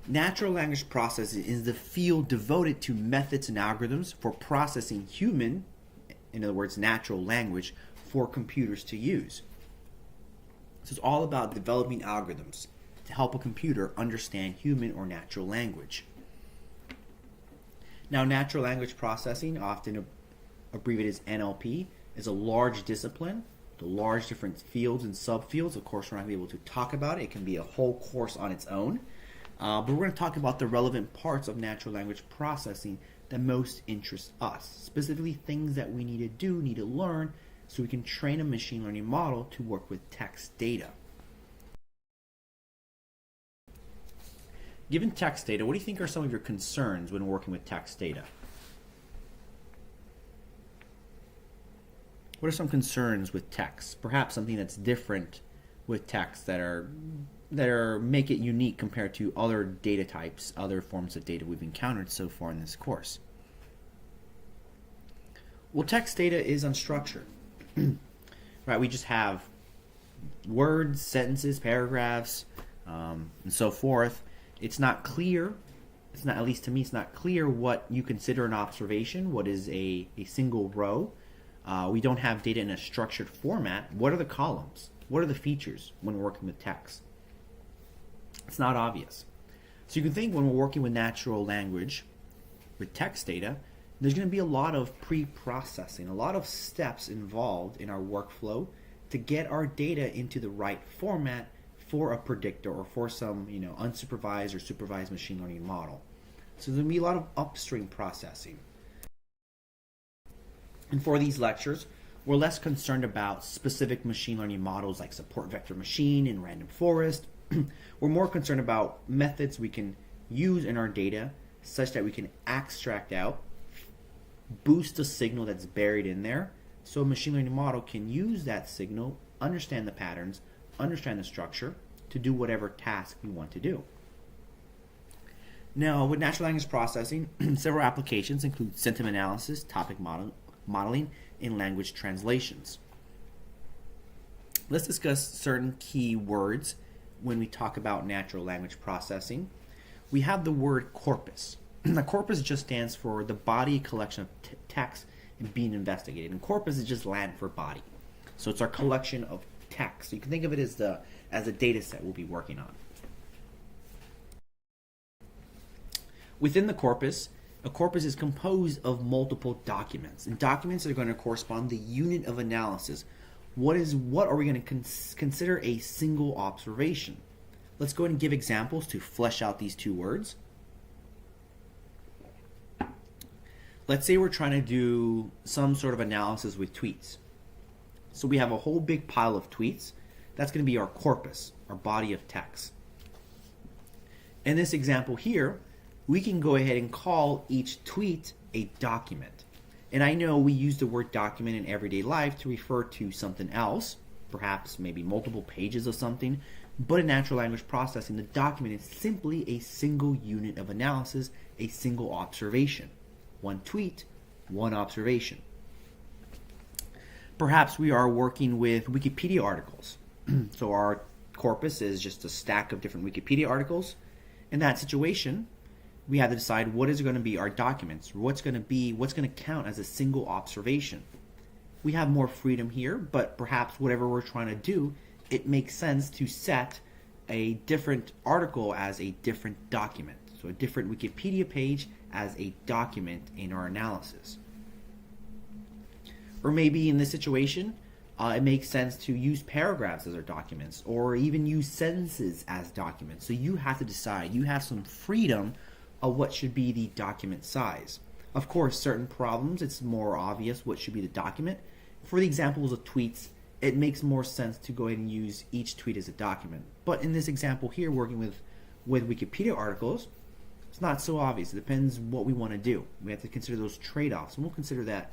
Natural language processing is the field devoted to methods and algorithms for processing human, in other words, natural language, for computers to use. So it's all about developing algorithms to help a computer understand human or natural language. Now, natural language processing, often abbreviated as NLP, is a large discipline, the large different fields and subfields. Of course, we're not going to be able to talk about it. It can be a whole course on its own. But we're going to talk about the relevant parts of natural language processing that most interest us, specifically things that we need to do, need to learn, so we can train a machine learning model to work with text data. Given text data, what do you think are some of your concerns when working with text data? What are some concerns with text? Perhaps something that's different with text that make it unique compared to other data types, other forms of data we've encountered so far in this course. Well, text data is unstructured. Right, we just have words, sentences, paragraphs, and so forth. It's not clear. It's not, at least to me, it's not clear what you consider an observation. What is a single row? We don't have data in a structured format. What are the columns? What are the features when we're working with text? It's not obvious. So you can think when we're working with natural language, with text data, there's going to be a lot of pre-processing, a lot of steps involved in our workflow to get our data into the right format for a predictor or for some unsupervised or supervised machine learning model. So there's going to be a lot of upstream processing. And for these lectures, we're less concerned about specific machine learning models like support vector machine and random forest. We're more concerned about methods we can use in our data such that we can extract out, boost the signal that's buried in there, so a machine learning model can use that signal, understand the patterns, understand the structure to do whatever task we want to do. Now, with natural language processing, several applications include sentiment analysis, topic modeling, and language translations. Let's discuss certain key words when we talk about natural language processing. We have the word corpus. The corpus just stands for the body collection of text being investigated, and corpus is just Latin for body. So it's our collection of text. So you can think of it as a data set we'll be working on. Within the corpus, a corpus is composed of multiple documents, and documents are going to correspond to the unit of analysis. What are we going to consider a single observation? Let's go ahead and give examples to flesh out these two words. Let's say we're trying to do some sort of analysis with tweets. So we have a whole big pile of tweets. That's going to be our corpus, our body of text. In this example here, we can go ahead and call each tweet a document. And I know we use the word document in everyday life to refer to something else, perhaps maybe multiple pages of something, but in natural language processing, the document is simply a single unit of analysis, a single observation. One tweet, one observation. Perhaps we are working with Wikipedia articles. So our corpus is just a stack of different Wikipedia articles. In that situation, we have to decide what is going to be our documents, what's going to count as a single observation. We have more freedom here, but perhaps whatever we're trying to do, it makes sense to set a different article as a different document. So a different Wikipedia page as a document in our analysis. Or maybe in this situation, it makes sense to use paragraphs as our documents, or even use sentences as documents. So you have to decide. You have some freedom of what should be the document size. Of course, certain problems, it's more obvious what should be the document. For the examples of tweets, it makes more sense to go ahead and use each tweet as a document. But in this example here, working with Wikipedia articles, it's not so obvious. It depends what we want to do. We have to consider those trade-offs, and we'll consider that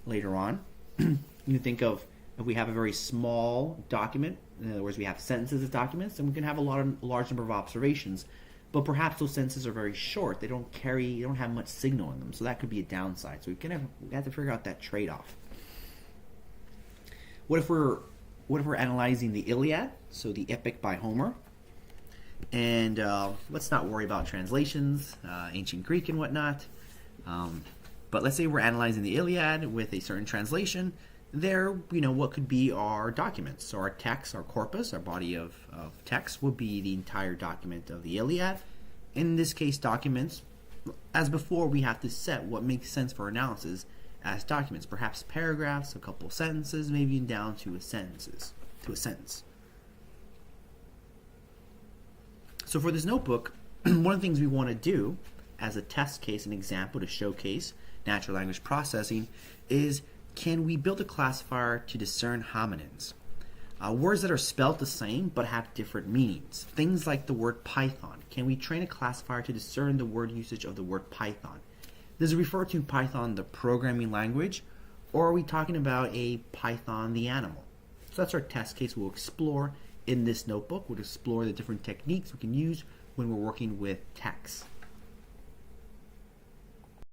later on. You can think of if we have a very small document, in other words, we have sentences as documents, and we can have a large number of observations, but perhaps those sentences are very short. They don't have much signal in them, so that could be a downside. So we have to figure out that trade-off. What if we're analyzing the Iliad, so the epic by Homer? And let's not worry about translations, ancient Greek and whatnot. But let's say we're analyzing the Iliad with a certain translation. There, what could be our documents? So our text, our corpus, our body of text would be the entire document of the Iliad. In this case, documents, as before, we have to set what makes sense for analysis as documents. Perhaps paragraphs, a couple sentences, maybe even down to a sentence. So for this notebook, one of the things we want to do as a test case, an example to showcase natural language processing, is can we build a classifier to discern homonyms? Words that are spelled the same but have different meanings. Things like the word Python. Can we train a classifier to discern the word usage of the word Python? Does it refer to Python, the programming language, or are we talking about a Python, the animal? So that's our test case we'll explore in this notebook. We'll explore the different techniques we can use when we're working with text.